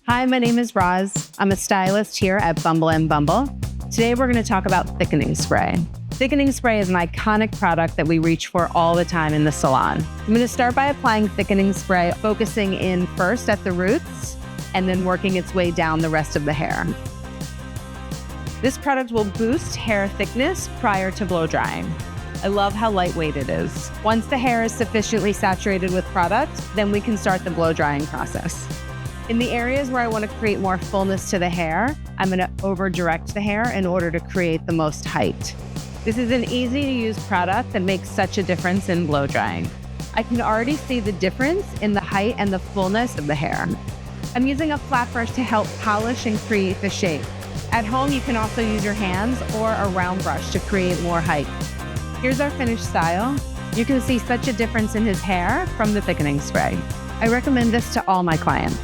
Hi, my name is Roz. I'm a stylist here at Bumble and Bumble. Today, we're going to talk about Thickening Spray. Thickening Spray is an iconic product that we reach for all the time in the salon. I'm going to start by applying Thickening Spray, focusing in first at the roots and then working its way down the rest of the hair. This product will boost hair thickness prior to blow drying. I love how lightweight it is. Once the hair is sufficiently saturated with product, then we can start the blow drying process. In the areas where I want to create more fullness to the hair, I'm going to over direct the hair in order to create the most height. This is an easy to use product that makes such a difference in blow drying. I can already see the difference in the height and the fullness of the hair. I'm using a flat brush to help polish and create the shape. At home, you can also use your hands or a round brush to create more height. Here's our finished style. You can see such a difference in his hair from the thickening spray. I recommend this to all my clients.